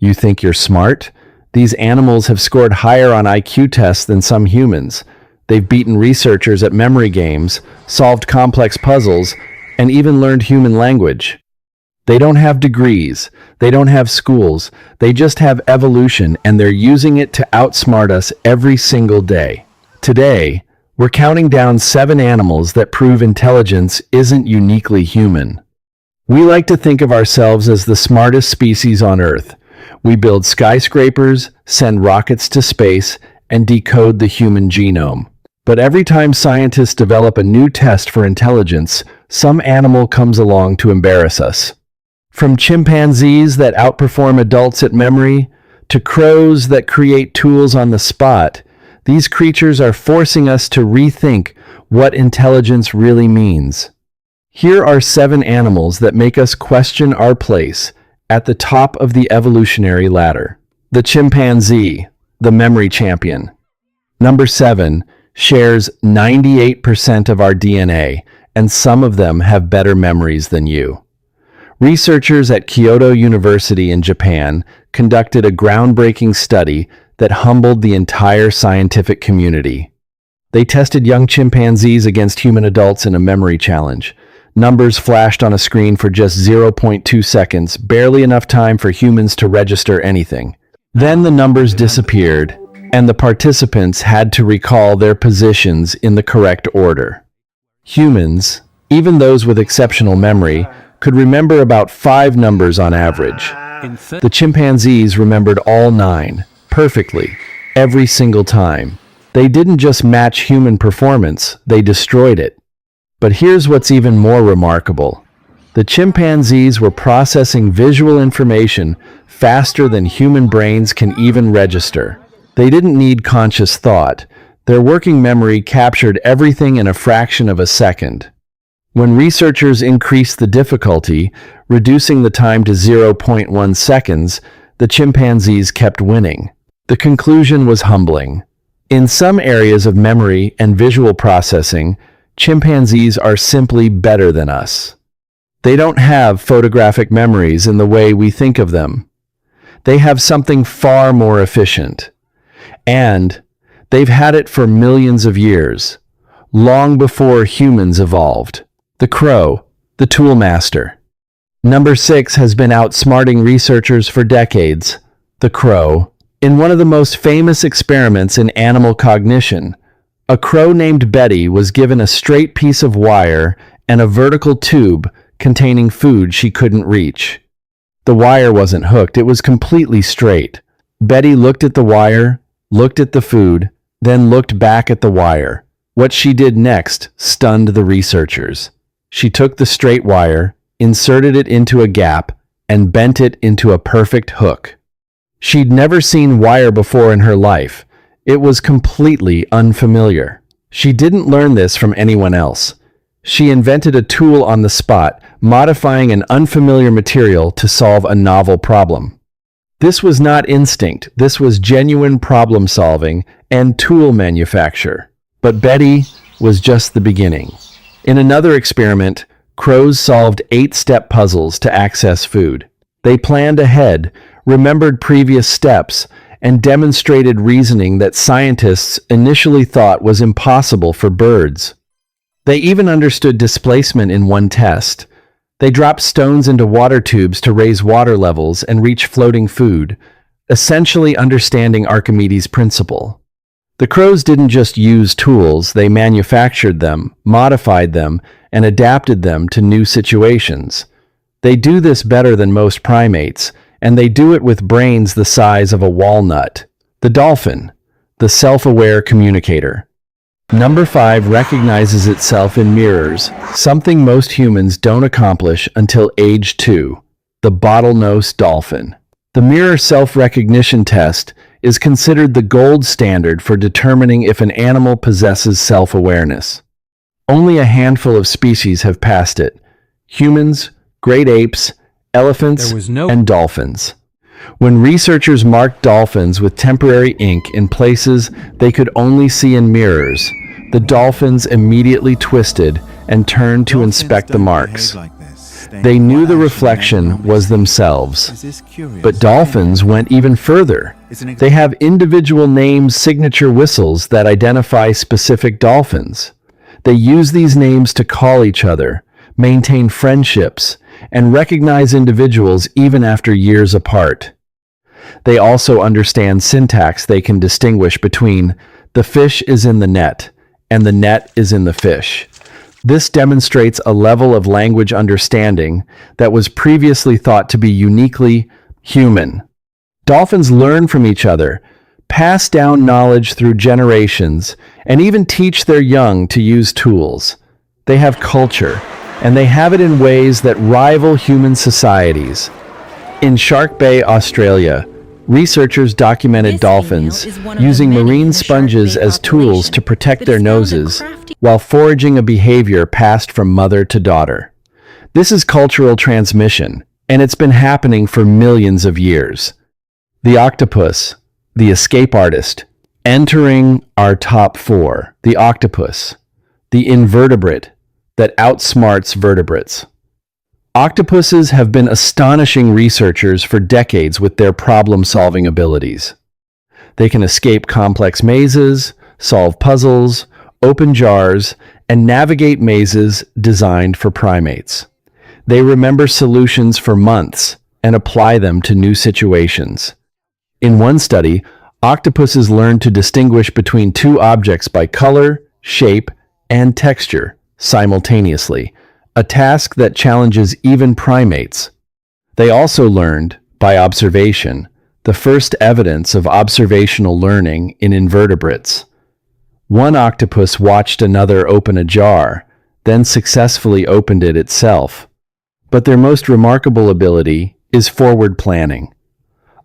You think you're smart? These animals have scored higher on IQ tests than some humans. They've beaten researchers at memory games, solved complex puzzles, and even learned human language. They don't have degrees, they don't have schools, they just have evolution, and they're using it to outsmart us every single day. Today, we're counting down 7 animals that prove intelligence isn't uniquely human. We like to think of ourselves as the smartest species on Earth. We build skyscrapers, send rockets to space, and decode the human genome. But every time scientists develop a new test for intelligence, some animal comes along to embarrass us. From chimpanzees that outperform adults at memory, to crows that create tools on the spot, these creatures are forcing us to rethink what intelligence really means. Here are 7 animals that make us question our place at the top of the evolutionary ladder. The chimpanzee, the memory champion. Number 7, shares 98% of our DNA, and some of them have better memories than you. Researchers at Kyoto University in Japan conducted a groundbreaking study that humbled the entire scientific community. They tested young chimpanzees against human adults in a memory challenge. Numbers flashed on a screen for just 0.2 seconds, barely enough time for humans to register anything. Then the numbers disappeared, and the participants had to recall their positions in the correct order. Humans, even those with exceptional memory, could remember about 5 numbers on average. The chimpanzees remembered all 9, perfectly, every single time. They didn't just match human performance, they destroyed it. But here's what's even more remarkable. The chimpanzees were processing visual information faster than human brains can even register. They didn't need conscious thought. Their working memory captured everything in a fraction of a second. When researchers increased the difficulty, reducing the time to 0.1 seconds, the chimpanzees kept winning. The conclusion was humbling. In some areas of memory and visual processing, chimpanzees are simply better than us. They don't have photographic memories in the way we think of them. They have something far more efficient. And they've had it for millions of years, long before humans evolved. The crow, the tool master. Number 6 has been outsmarting researchers for decades. The crow. In one of the most famous experiments in animal cognition, a crow named Betty was given a straight piece of wire and a vertical tube containing food she couldn't reach. The wire wasn't hooked, it was completely straight. Betty looked at the wire, looked at the food, then looked back at the wire. What she did next stunned the researchers. She took the straight wire, inserted it into a gap, and bent it into a perfect hook. She'd never seen wire before in her life. It was completely unfamiliar. She didn't learn this from anyone else. She invented a tool on the spot, modifying an unfamiliar material to solve a novel problem. This was not instinct, this was genuine problem solving and tool manufacture. But Betty was just the beginning. In another experiment, crows solved 8-step puzzles to access food. They planned ahead, remembered previous steps, and demonstrated reasoning that scientists initially thought was impossible for birds. They even understood displacement in one test. They dropped stones into water tubes to raise water levels and reach floating food, essentially understanding Archimedes' principle. The crows didn't just use tools, they manufactured them, modified them, and adapted them to new situations. They do this better than most primates, and they do it with brains the size of a walnut. The dolphin, the self-aware communicator. Number 5 recognizes itself in mirrors, something most humans don't accomplish until age 2. The bottlenose dolphin. The mirror self-recognition test is considered the gold standard for determining if an animal possesses self-awareness. Only a handful of species have passed it: humans, great apes, elephants, and dolphins. When researchers marked dolphins with temporary ink in places they could only see in mirrors, the dolphins immediately twisted and turned to inspect the marks. They knew the reflection was themselves. But dolphins went even further. They have individual names, signature whistles that identify specific dolphins. They use these names to call each other, maintain friendships, and recognize individuals even after years apart. They also understand syntax. They can distinguish between "the fish is in the net" and "the net is in the fish." This demonstrates a level of language understanding that was previously thought to be uniquely human. Dolphins learn from each other, pass down knowledge through generations, and even teach their young to use tools. They have culture, and they have it in ways that rival human societies. In Shark Bay, Australia, researchers documented dolphins using marine sponges as tools to protect their noses while foraging, a behavior passed from mother to daughter. This is cultural transmission, and it's been happening for millions of years. The octopus, the escape artist. Entering our top 4, the octopus, the invertebrate that outsmarts vertebrates. Octopuses have been astonishing researchers for decades with their problem-solving abilities. They can escape complex mazes, solve puzzles, open jars, and navigate mazes designed for primates. They remember solutions for months and apply them to new situations. In one study, octopuses learned to distinguish between two objects by color, shape, and texture simultaneously, a task that challenges even primates. They also learned, by observation, the first evidence of observational learning in invertebrates. One octopus watched another open a jar, then successfully opened it itself. But their most remarkable ability is forward planning.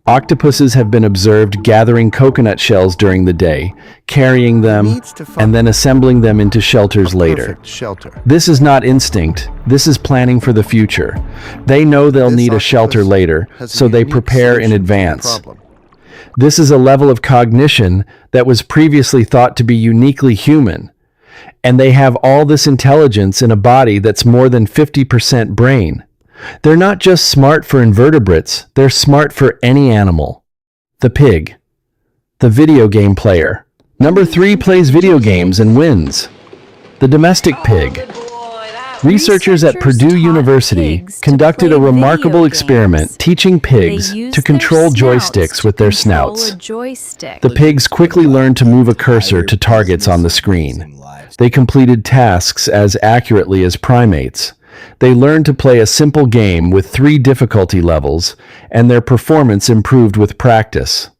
Octopuses have been observed gathering coconut shells during the day, carrying them, and then assembling them into shelters later. This is not instinct, this is planning for the future. They know they'll need a shelter later, so they prepare in advance. This is a level of cognition that was previously thought to be uniquely human. And they have all this intelligence in a body that's more than 50% brain. They're not just smart for invertebrates, they're smart for any animal. The pig. The video game player. Number 3 plays video games and wins. The domestic pig. Researchers at Purdue University conducted a remarkable experiment teaching pigs to control joysticks with their snouts. The pigs quickly learned to move a cursor to targets on the screen. They completed tasks as accurately as primates. They learned to play a simple game with 3 difficulty levels, and their performance improved with practice.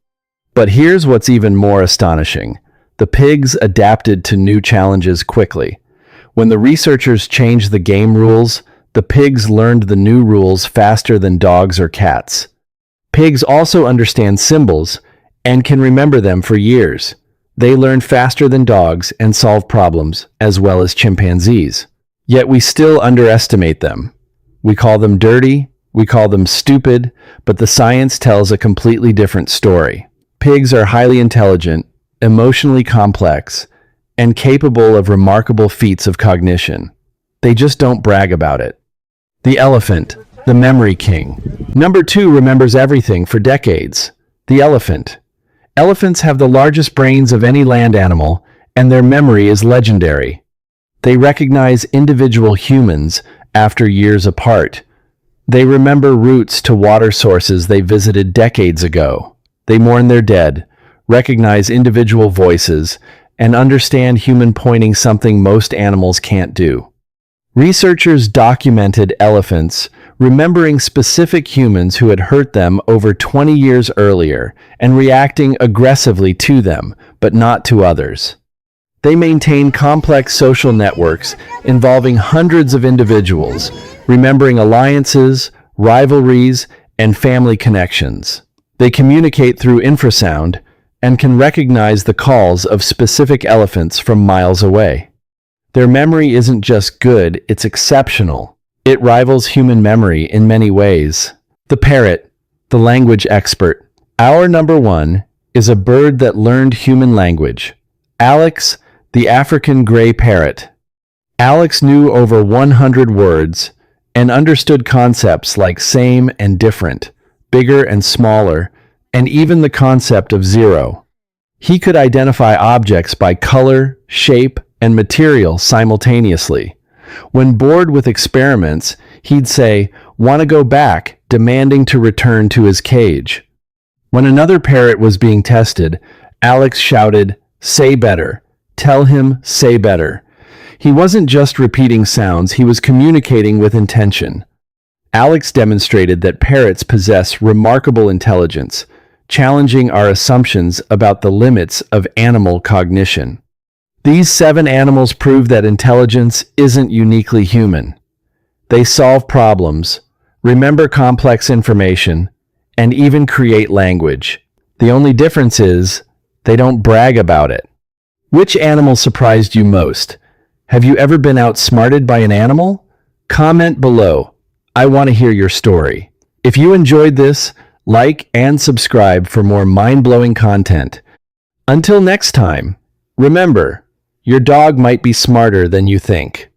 But here's what's even more astonishing. The pigs adapted to new challenges quickly. When the researchers changed the game rules, the pigs learned the new rules faster than dogs or cats. Pigs also understand symbols and can remember them for years. They learn faster than dogs and solve problems, as well as chimpanzees. Yet we still underestimate them. We call them dirty, we call them stupid, but the science tells a completely different story. Pigs are highly intelligent, emotionally complex, and capable of remarkable feats of cognition. They just don't brag about it. The elephant, the memory king. Number 2 remembers everything for decades. The elephant. Elephants have the largest brains of any land animal, and their memory is legendary. They recognize individual humans after years apart. They remember routes to water sources they visited decades ago. They mourn their dead, recognize individual voices, and understand human pointing, something most animals can't do. Researchers documented elephants remembering specific humans who had hurt them over 20 years earlier and reacting aggressively to them, but not to others. They maintain complex social networks involving hundreds of individuals, remembering alliances, rivalries, and family connections. They communicate through infrasound and can recognize the calls of specific elephants from miles away. Their memory isn't just good, it's exceptional. It rivals human memory in many ways. The parrot, the language expert. Our number 1 is a bird that learned human language. Alex, the African gray parrot. Alex knew over 100 words, and understood concepts like same and different, bigger and smaller, and even the concept of zero. He could identify objects by color, shape, and material simultaneously. When bored with experiments, he'd say, "Want to go back," demanding to return to his cage. When another parrot was being tested, Alex shouted, "Say better. Tell him, say better." He wasn't just repeating sounds, he was communicating with intention. Alex demonstrated that parrots possess remarkable intelligence, challenging our assumptions about the limits of animal cognition. These 7 animals prove that intelligence isn't uniquely human. They solve problems, remember complex information, and even create language. The only difference is, they don't brag about it. Which animal surprised you most? Have you ever been outsmarted by an animal? Comment below. I want to hear your story. If you enjoyed this, like and subscribe for more mind-blowing content. Until next time, remember, your dog might be smarter than you think.